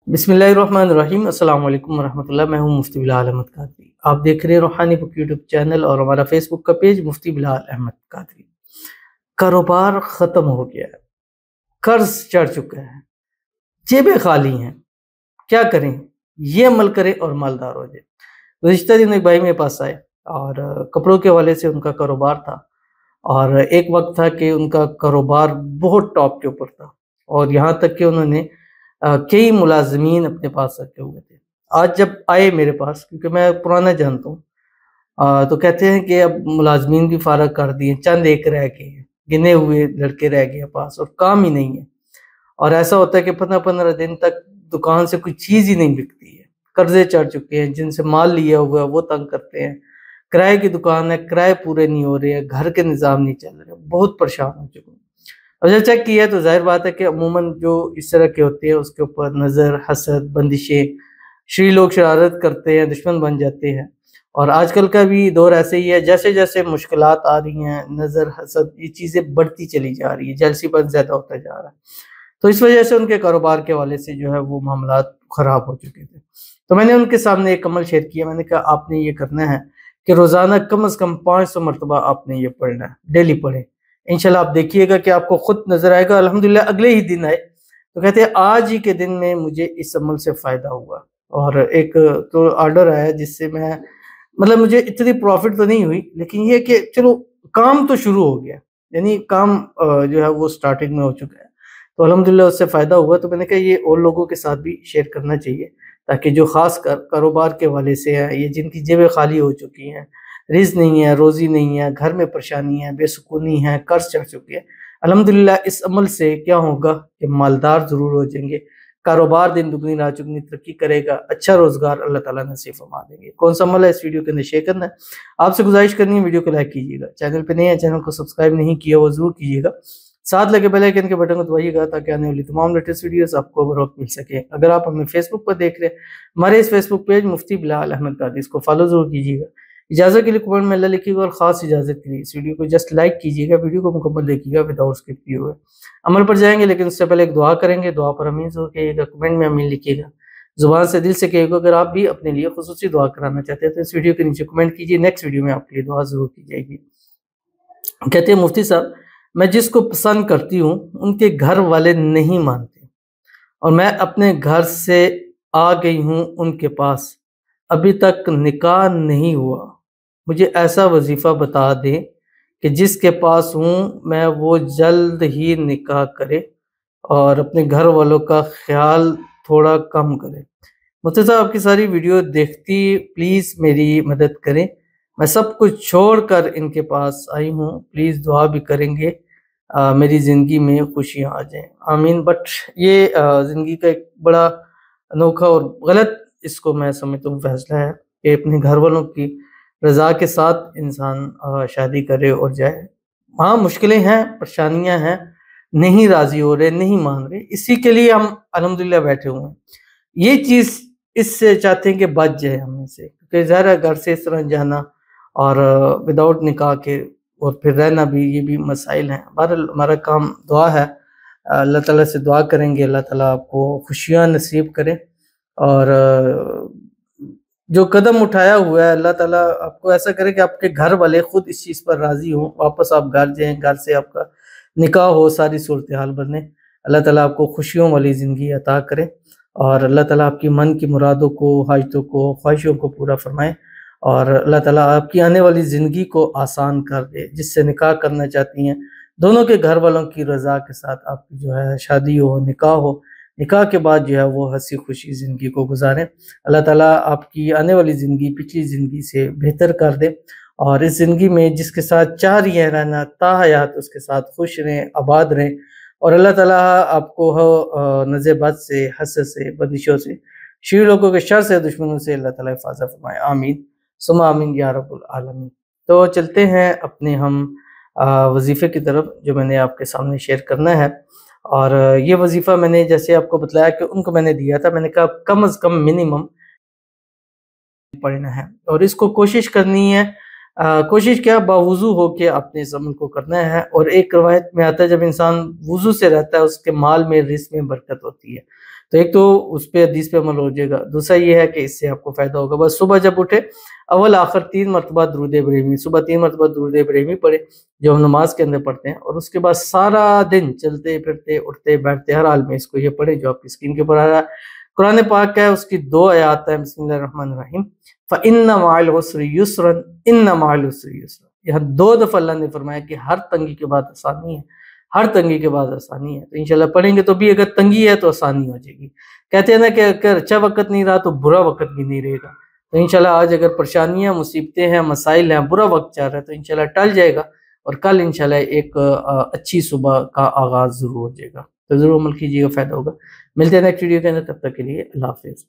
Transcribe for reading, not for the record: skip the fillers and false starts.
बिस्मिल्लाहिर्रहमानिर्रहीम। अस्सलाम वालेकुम वरहमतुल्लाह। मैं हूं मुफ्ती बिलाल अहमद कादरी। आप देख रहे हैं रूहानी बुक यूट्यूब चैनल और हमारा फेसबुक का पेज मुफ्ती बिलाल अहमद कादरी। कारोबार ख़त्म हो गया है, कर्ज चढ़ चुका है, जेबें खाली हैं, क्या करें? ये अमल करें और मालदार हो जाए। गुज़िश्ता दिन एक भाई मेरे पास आए और कपड़ों के हवाले से उनका कारोबार था और एक वक्त था कि उनका कारोबार बहुत टॉप के ऊपर था और यहाँ तक कि उन्होंने कई मुलाज़मीन अपने पास रखे हुए थे। आज जब आए मेरे पास, क्योंकि मैं पुराना जानता हूँ, तो कहते हैं कि अब मुलाज़मीन भी फ़ारग कर दिए, चंद एक रह गए हैं, गिने हुए लड़के रह गए हैं पास और काम ही नहीं है। और ऐसा होता है कि 15-15 दिन तक दुकान से कोई चीज़ ही नहीं बिकती है। कर्ज़े चढ़ चुके हैं, जिनसे माल लिया हुआ है वो तंग करते हैं। किराए की दुकान है, किराए पूरे नहीं हो रहे हैं, घर के निज़ाम नहीं चल रहे, बहुत परेशान हो चुका हूँ। और जब चेक किया तो ज़ाहिर बात है कि अमूमन जो इस तरह के होते हैं उसके ऊपर नज़र, हसद, बंदिशें, शरी लोग शरारत करते हैं, दुश्मन बन जाते हैं। और आजकल का भी दौर ऐसे ही है, जैसे-जैसे मुश्किलात आ रही हैं, नज़र, हसद, ये चीज़ें बढ़ती चली जा रही है, जेलसीपन ज़्यादा होता जा रहा है। तो इस वजह से उनके कारोबार के हवाले से जो है वो मामलात ख़राब हो चुके थे। तो मैंने उनके सामने एक अमल शेयर किया। मैंने कहा आपने ये करना है कि रोज़ाना कम से कम 500 मरतबा आपने ये पढ़ना है, डेली पढ़ें। इंशाल्लाह आप देखिएगा कि आपको खुद नज़र आएगा। अल्हम्दुलिल्लाह अगले ही दिन आए तो कहते हैं आज ही के दिन में मुझे इस अमल से फ़ायदा हुआ और एक तो ऑर्डर आया जिससे मैं मतलब मुझे इतनी प्रॉफ़िट तो नहीं हुई, लेकिन ये है कि चलो काम तो शुरू हो गया, यानी काम जो है वो स्टार्टिंग में हो चुका है। तो अल्हम्दुलिल्लाह उससे फ़ायदा हुआ। तो मैंने कहा ये और लोगों के साथ भी शेयर करना चाहिए ताकि जो ख़ासकर कारोबार के हवाले से है, ये जिनकी जेबें खाली हो चुकी हैं, रिज़्क़ नहीं है, रोज़ी नहीं है, घर में परेशानी है, बेसुकूनी है, कर्ज़ चढ़ चुके हैं। अल्हम्दुलिल्लाह इस अमल से क्या होगा कि मालदार ज़रूर हो जाएँगे, कारोबार दिन दुगनी रात चौगुनी तरक्की करेगा, अच्छा रोज़गार अल्लाह ताला नसीब फरमा देंगे। कौन-सा अमल है इस वीडियो के अंदर शेयर करना है। आपसे गुज़ारिश करनी है वीडियो को लाइक कीजिएगा, चैनल पे नए हैं चैनल को सब्सक्राइब नहीं किया वो ज़रूर कीजिएगा, साथ लगे बेल आइकन के बटन को दबाइएगा ताकि आने वाली तमाम लेटेस्ट वीडियोस आपको बर वक्त मिल सके। अगर आप हमें फेसबुक पर देख रहे हैं, हमारे इस फेसबुक पेज मुफ्ती बिलाल अहमद कादरी, इसको फॉलो ज़रूर कीजिएगा। इजाज़त के लिए कमेंट में अल्लाह लिखिएगा और ख़ास इजाज़त के लिए इस वीडियो को जस्ट लाइक कीजिएगा, वीडियो को मुकम्मल देखिएगा विदाउट स्किप किए हुए। अमल पर जाएँगे लेकिन उससे पहले एक दुआ करेंगे, दुआ पर आमीन ज़रूर कहिएगा, कमेंट में आमीन लिखिएगा। ज़ुबान से दिल से कहिएगा। अगर आप भी अपने लिए खुसूसी दुआ कराना चाहते हैं तो इस वीडियो के नीचे कमेंट कीजिए, नेक्स्ट वीडियो में आपके लिए दुआ ज़रूर की जाएगी। कहते हैं मुफ्ती साहब, मैं जिसको पसंद करती हूँ उनके घर वाले नहीं मानते और मैं अपने घर से आ गई हूँ उनके पास, अभी तक निकाह नहीं हुआ। मुझे ऐसा वजीफ़ा बता दें कि जिसके पास हूँ मैं वो जल्द ही निकाह करे और अपने घर वालों का ख्याल थोड़ा कम करे। मुफ्ती साहब आपकी सारी वीडियो देखती, प्लीज़ मेरी मदद करें। मैं सब कुछ छोड़कर इनके पास आई हूँ, प्लीज़ दुआ भी करेंगे मेरी ज़िंदगी में खुशियाँ आ जाएँ, आमीन। बट ये ज़िंदगी का एक बड़ा अनोखा और गलत इसको मैं समझता हूँ फ़ैसला है कि अपने घर वालों की रज़ा के साथ इंसान शादी करे और जाए। हाँ, मुश्किलें हैं, परेशानियाँ हैं, नहीं राज़ी हो रहे, नहीं मान रहे, इसी के लिए हम अल्हम्दुलिल्लाह बैठे हुए हैं। ये चीज़ इससे चाहते हैं कि बच जाए हम से, क्योंकि ज़ाहिर है घर से इस तरह जाना और विदाउट निकाह के और फिर रहना भी, ये भी मसाइल हैं। बहरहाल हमारा काम दुआ है, अल्लाह ताला से दुआ करेंगे, अल्लाह ताला आपको खुशियाँ नसीब करे और जो कदम उठाया हुआ है अल्लाह ताला आपको ऐसा करे कि आपके घर वाले खुद इस चीज़ पर राज़ी हों, वापस आप घर जाएँ, घर से आपका निकाह हो, सारी सूरत हाल बने। अल्लाह ताला आपको खुशियों वाली ज़िंदगी अता करे और अल्लाह ताला आपकी मन की मुरादों को, हाजतों को, ख्वाहिशों को पूरा फरमाए और अल्लाह ताला आपकी आने वाली ज़िंदगी को आसान कर दे। जिससे निकाह करना चाहती हैं, दोनों के घर वालों की रज़ा के साथ आपकी जो है शादी हो, निकाह हो, निकाह के बाद जो है वो हँसी-खुशी ज़िंदगी को गुज़ारें। अल्लाह ताला आपकी आने वाली ज़िंदगी पिछली ज़िंदगी से बेहतर कर दे और इस ज़िंदगी में जिसके साथ चाह रही हैं रहना, ताहयात उसके साथ खुश रहें, आबाद रहें और अल्लाह ताला आपको नज़े बद से, हसद से, बंदिशों से, शरीर लोगों के शर से, दुश्मनों से अल्लाह ताला हिफ़ाज़त फ़रमाए, आमीन सुम्मा आमीन या रब्बुल आलमीन। तो चलते हैं अपने हम वज़ीफ़े की तरफ जो मैंने आपके सामने शेयर करना है और ये वज़ीफ़ा मैंने जैसे आपको बतलाया कि उनको मैंने दिया था, मैंने कहा कम से कम मिनिमम पढ़ना है और इसको कोशिश करनी है। कोशिश क्या, बावुज़ू होके अपने इस अमल को करना है और एक रवायत में आता है जब इंसान वुज़ू से रहता है उसके माल में, रिज़्क़ में बरकत होती है। تو ایک تو اس پہ حدیث پہ عمل ہو جائے گا، دوسرا یہ ہے کہ اس سے آپ کو فائدہ ہوگا. بس صبح جب اٹھے اول آخر 3 مرتبہ درود ابراہیمی، صبح 3 مرتبہ درود ابراہیمی پڑھے جو ہم نماز کے اندر پڑھتے ہیں، اور اس کے بعد سارا دن چلتے پھرتے اٹھتے بیٹھتے ہر حال میں اس کو یہ پڑھے جو آپ کی اسکرین کے اوپر آ رہا ہے. قرآن پاک کا ہے، اس کی 2 آیات ہیں. بسم اللہ الرحمن الرحیم. فَإِنَّ مَعَ الْعُسْرِ يُسْرًا إِنَّ مَعَ الْعُسْرِ يُسْرًا. یہاں 2 دفعہ اللہ نے فرمایا کہ ہر تنگی کے بعد آسانی ہے، ہر تنگی کے بعد آسانی ہے. تو انشاءاللہ پڑھیں گے تو بھی اگر تنگی ہے تو آسانی ہو جائے گی. کہتے ہیں نا کہ اگر اچھا وقت نہیں رہا تو برا وقت بھی نہیں رہے گا. تو انشاءاللہ آج اگر پریشانیاں، مصیبتیں ہیں، مسائل ہیں، برا وقت چل رہا ہے تو انشاءاللہ ٹل جائے گا، اور کل انشاءاللہ ایک اچھی صبح کا آغاز ضرور ہو جائے گا. تو ضرور عمل کیجیے گا، فائدہ ہوگا. ملتے ہیں نیکسٹ ویڈیو کے اندر، تب تک کے لیے اللہ حافظ.